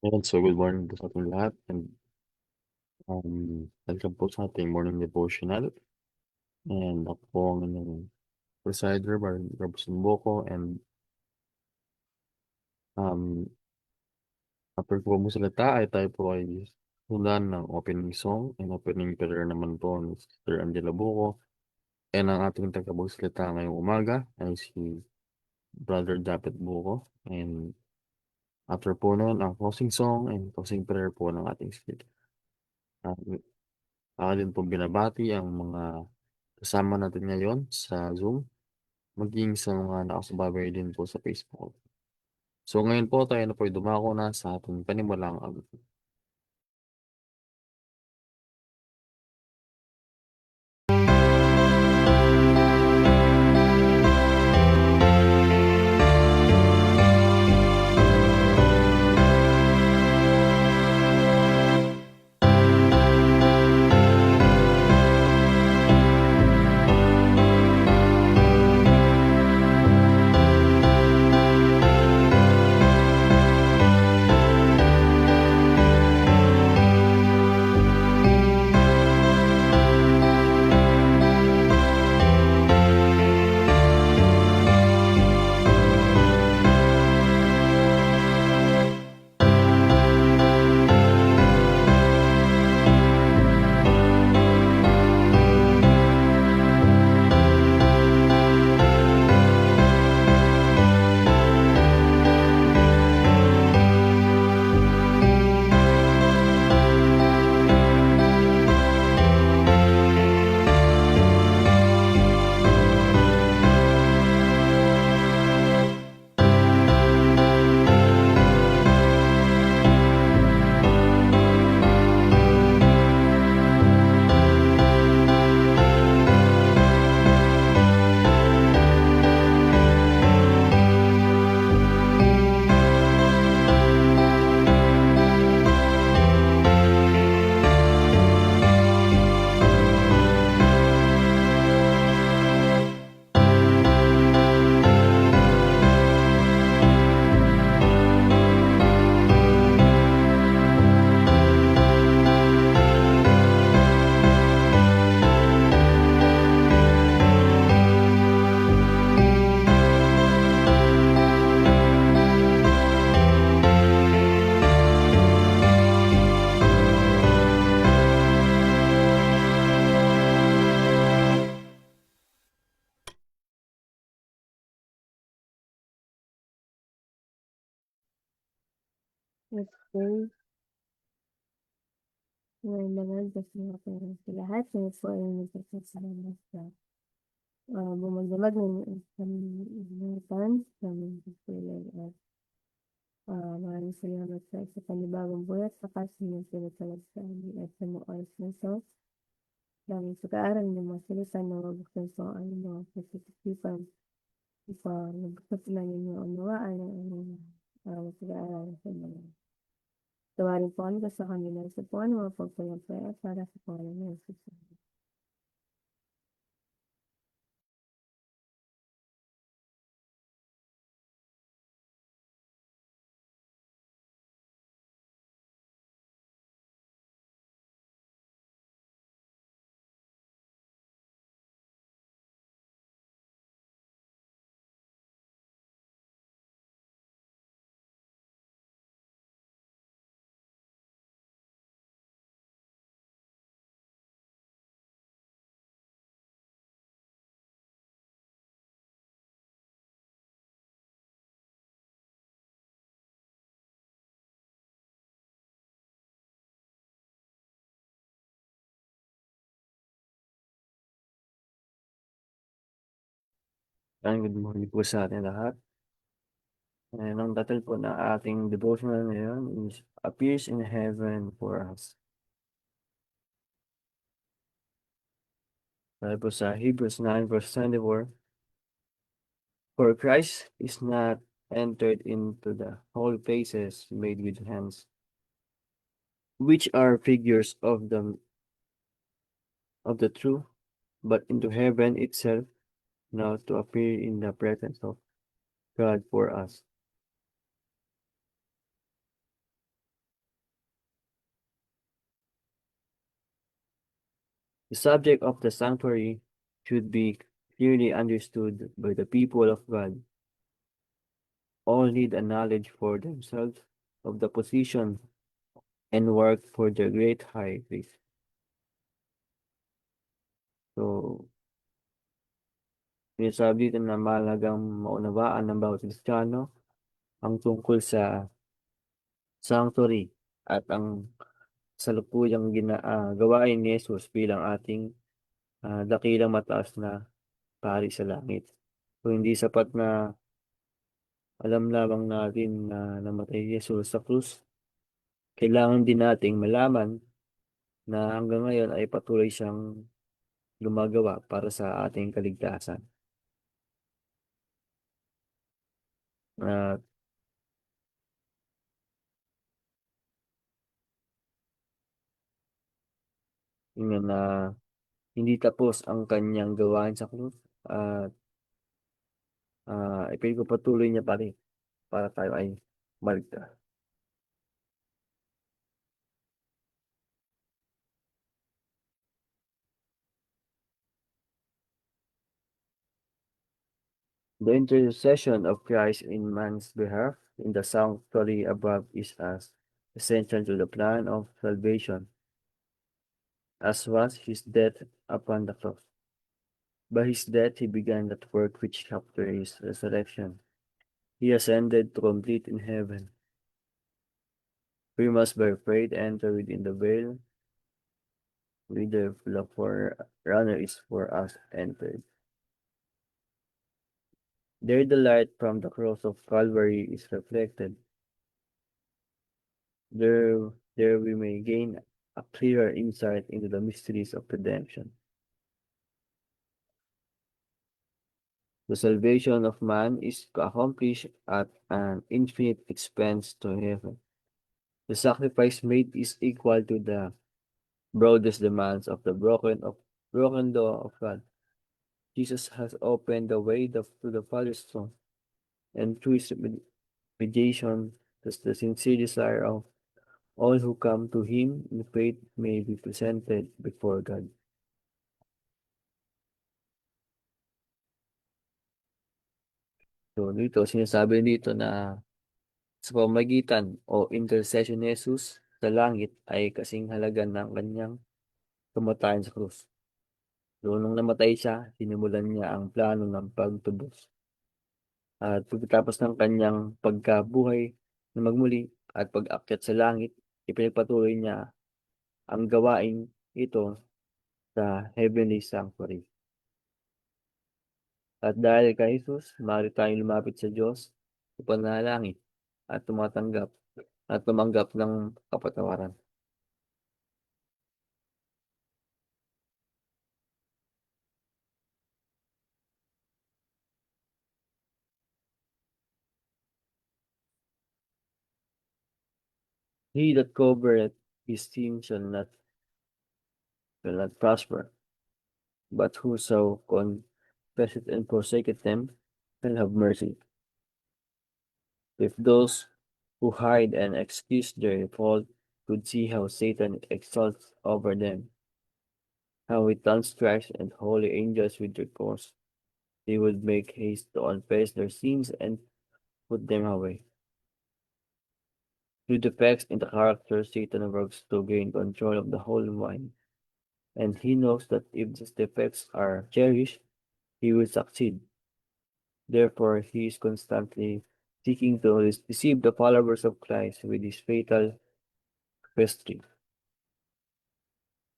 Ayan, so good morning po sa ating lahat and welcome po sa ating morning devotional. And ako po ang inyong presider, Rob Sumbuko, and after ko po salita ay tayo po ay sundan ng opening song and opening prayer naman po ni Sister Angela Buko. And ang ating tagapagsalita ngayong umaga ay si Brother Japet Buko. And after po noon, ang closing song and closing prayer po ng ating speaker. Din po binabati ang mga kasama natin ngayon sa Zoom, maging sa mga nakasubaybay din po sa Facebook. So ngayon po tayo na po'y dumako na sa ating panimulang agapit. Let's pray. Ngayon naman, Diyos mga parang sa lahat, ngayon po ay nagpapasalamat sa bumagdamag ng kalimutan sa mga pagpilay at maraming salamat sa panibagong buhay at sa kasunod sila talaga sa amin at sa mga oras na ito. Dahil sa kaaral ng mga salita na mabuksan sa aming mga pagkikisipan, nabuksan po namin yung unawaan ng aming pag-aaral sa mga tawarin po kami sa kanila sa po ang mga pagpapaya para sa pangalan ng Jesus. Ayan, good morning po sa ating lahat. And ang title po ng ating devotional ngayon is Appears in Heaven for Us. Sabi po sa Hebrews 9 verse 24, For Christ is not entered into the holy places made with hands, which are figures of the true, but into heaven itself, now to appear in the presence of God for us. The subject of the sanctuary should be clearly understood by the people of God. All need a knowledge for themselves of the position and work for the great high priest. So, sinasabi dito na mahalagang maunawaan ng bawat Kristiyano ang tungkol sa sanctuary at ang salukuyang gawain ni Jesus bilang ating dakilang mataas na pari sa langit. So, hindi sapat na alam lamang natin na namatay si Jesus sa krus. Kailangan din nating malaman na hanggang ngayon ay patuloy siyang gumagawa para sa ating kaligtasan. At yun nga na hindi tapos ang kanyang gawain sa krus at ipinagpapatuloy niya pa rin para tayo ay maligtas. The intercession of Christ in man's behalf in the sanctuary above is as essential to the plan of salvation as was his death upon the cross. By his death he began that work which after his resurrection he ascended to complete in heaven. We must by faith enter within the veil, whither the forerunner is for us entered. There the light from the cross of Calvary is reflected. There we may gain a clearer insight into the mysteries of redemption. The salvation of man is accomplished at an infinite expense to heaven. The sacrifice made is equal to the broadest demands of the broken law of God. Jesus has opened the way to the Father's throne, and through his mediation, the sincere desire of all who come to him in faith may be presented before God. So dito, sinasabi dito na sa pamagitan o intercession ni Jesus sa langit ay kasing halaga ng kanyang kamatayan sa krus. So nung namatay siya, sinimulan niya ang plano ng pagtubos. At pagkatapos ng kanyang pagkabuhay na magmuli at pag-akyat sa langit, ipinagpatuloy niya ang gawain ito sa heavenly sanctuary. At dahil kay Jesus, maaari tayong lumapit sa Diyos sa panalangin at tumanggap ng kapatawaran. He that covereth his sin shall not prosper, but whoso confesseth and forsaketh them shall have mercy. If those who hide and excuse their fault could see how Satan exalts over them, how he taunts Christ and holy angels with their cause, they would make haste to confess their sins and put them away. Through defects in the character, Satan works to gain control of the whole mind, and he knows that if these defects are cherished, he will succeed. Therefore, he is constantly seeking to deceive the followers of Christ with his fatal question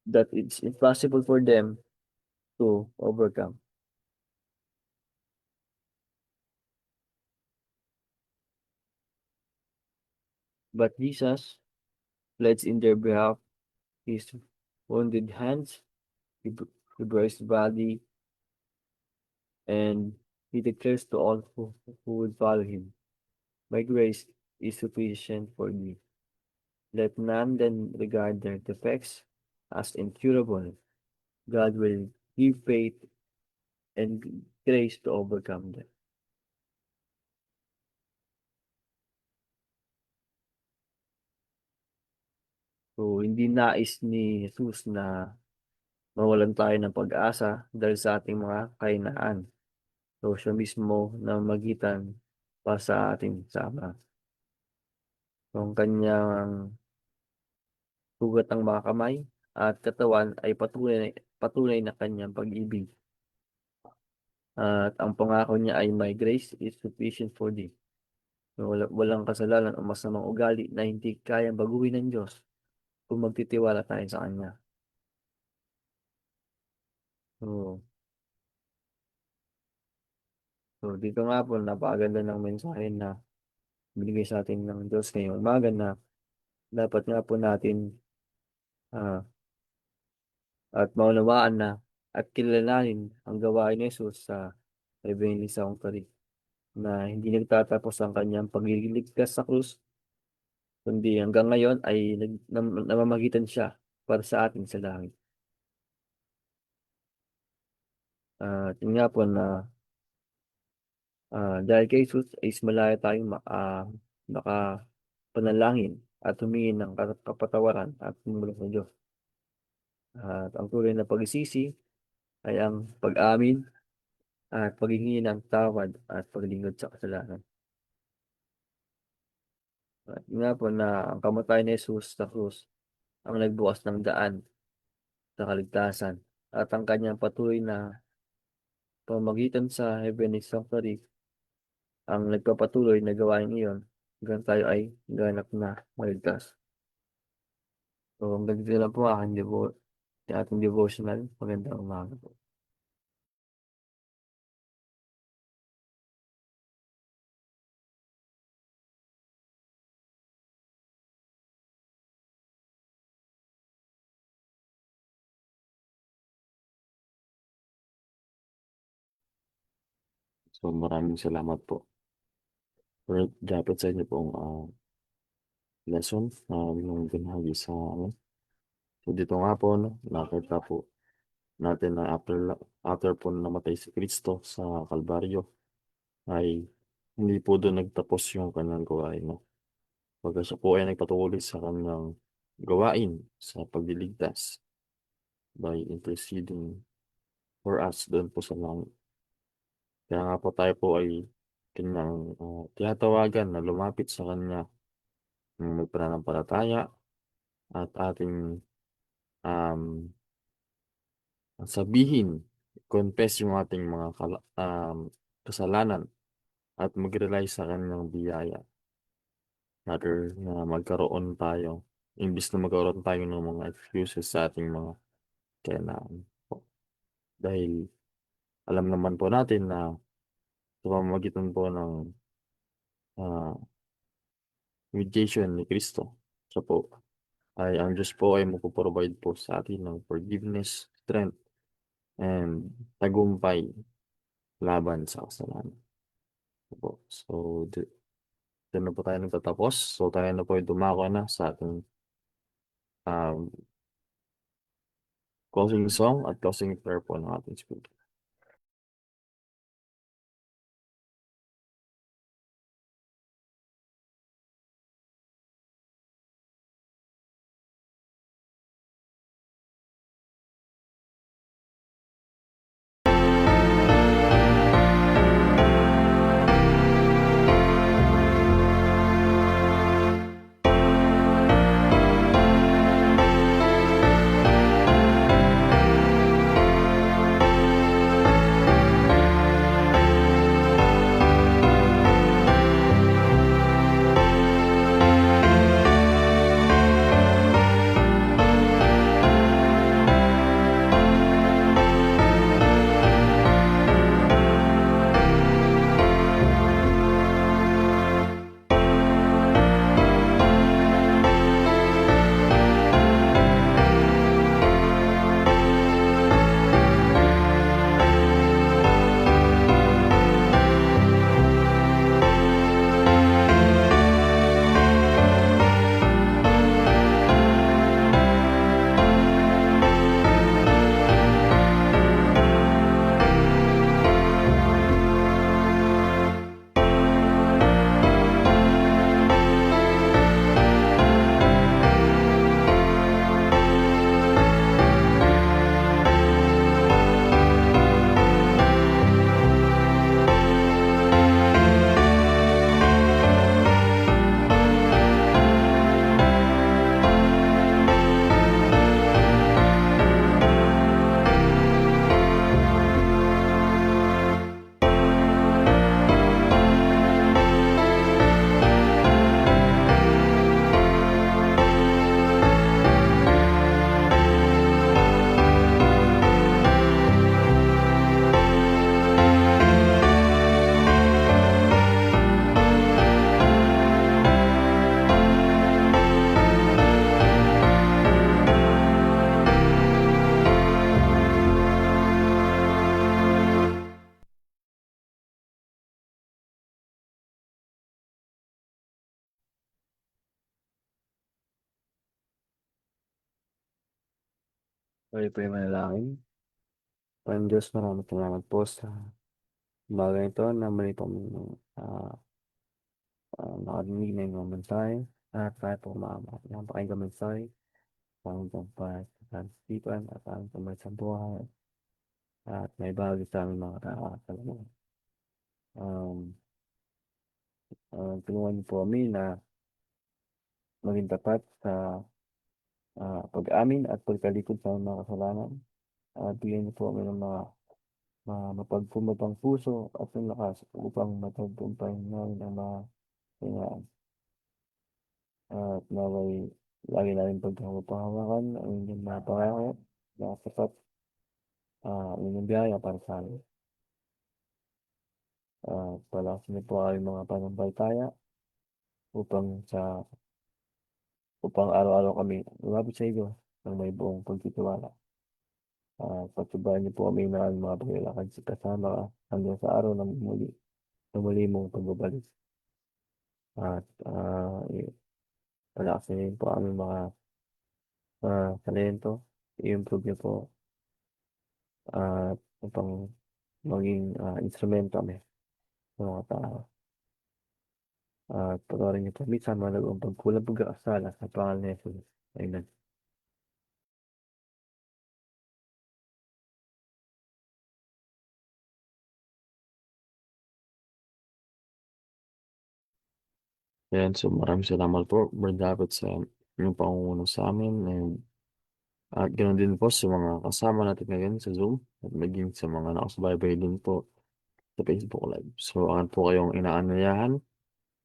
that it's impossible for them to overcome. But Jesus pleads in their behalf his wounded hands, he, he bruised body, and he declares to all who would follow him, my grace is sufficient for thee. Let none then regard their defects as incurable. God will give faith and grace to overcome them. So, hindi nais ni Jesus na mawalan tayo ng pag-asa dahil sa ating mga kahinaan. So, siya mismo na magitan para sa ating sama. So, ang kanyang sugat ng mga kamay at katawan ay patunay na kanyang pag-ibig. At ang pangako niya ay my grace is sufficient for thee. So, walang kasalanan o masamang ugali na hindi kayang baguhin ng Diyos kung magtitiwala tayo sa Kanya. So, dito nga po, napakaganda ng mensahe na binigay sa atin ng Diyos ngayong umaga na dapat nga po natin ah, at maunawaan na at kilalanin ang gawain ni Jesus sa Heavenly Sanctuary na hindi nagtatapos ang kanyang pagliligtas sa krus, kundi hanggang ngayon ay namamagitan siya para sa atin sa langit. At yun nga po na dahil kay Jesus is malaya tayong makapanalangin at humingi ng kapatawaran at tumulong sa Diyos. At ang tunay na pagsisisi ay ang pag-amin at paghingi ng tawad at paglingkod sa kasalanan. At yun nga po na ang kamatayan ni Jesus sa krus ang nagbukas ng daan sa kaligtasan at ang kanyang patuloy na pamamagitan sa Heavenly Sanctuary ang nagpapatuloy na gawain iyon hanggang tayo ay ganap na maligtas. So, hanggang dito lang po ating devotional. Magandang umaga po. So, maraming salamat po. Lord, dapat sa inyo pong lesson na yung binahagi sa amin. So, dito nga po, no, nakita po natin na after po namatay si Kristo sa Kalbaryo, ay hindi po doon nagtapos yung kanyang gawain. No? Pagka siya po ay nagpatuloy sa kanyang gawain sa pagliligtas by interceding for us doon po sa langit. Kaya nga po tayo po ay kanyang tinatawagan na lumapit sa kanya ng magpananampalataya at ating um, sabihin, confess yung ating mga kasalanan at mag-rely sa kanyang biyaya. Rather na magkaroon tayo, imbis na magkaroon tayo ng mga excuses sa ating mga kailangan po. Dahil alam naman po natin na sa pamamagitan po ng mediation ni Kristo, siya po ay ang Diyos po ay magpo-provide po sa atin ng forgiveness, strength, and tagumpay laban sa kasalanan. Po. So, dito na po tayo nagtatapos. So, tayo na po ay dumako na sa ating um, closing song at closing prayer po ng ating speaker. Tayo po'y manalangin. Panginoon Diyos, maraming salamat po sa umagang ito na muli pong nakarinig na yung mga mensahe at tayo po napakinggan mensahe Panginoon pagkakasipan at ang kamay sa buhay at may bahagi sa aming mga kaalaman. Tulungan niyo po kami na maging tapat sa pag-amin at pagkalikod sa mga kasalanan at bigyan niyo po kami ng mga mapagkumbabang puso at ng lakas upang matagumpay namin ang mga kailangan. At naway lagi namin pagkakapahawakan ang inyong mga pangako na sapat ang inyong biyaya para sa amin. Palakasin niyo po ang aming mga pananampalataya upang araw-araw kami lumapit sa iyo ng may buong pagtitiwala. Pagtubayan niyo po kami ng aming mga paglalakad sa kasama ka hanggang sa araw ng muli mong pagbabalik. At palakasin niyo po ang aming mga talento, i-improve niyo po at upang maging instrumento kami sa mga tao. At patawarin niyo po minsan mga nagawang pagkulang pagkakasala sa pangalan ni Jesus. Amen. Ayan, so maraming salamat po, Brad David, sa inyong pangunguna sa amin. At ganoon din po sa mga kasama natin ngayon sa Zoom at maging sa mga nakasubaybay din po sa Facebook Live. So, akan po kayong inaanyayahan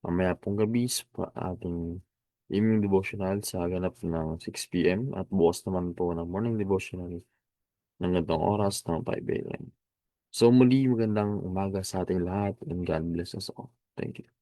mamaya pong gabi sa ating evening devotional sa ganap ng 6 p.m. at bukas naman po ng morning devotional ng ganitong oras ng 5 a.m. So, muli magandang umaga sa ating lahat and God bless us all. Thank you.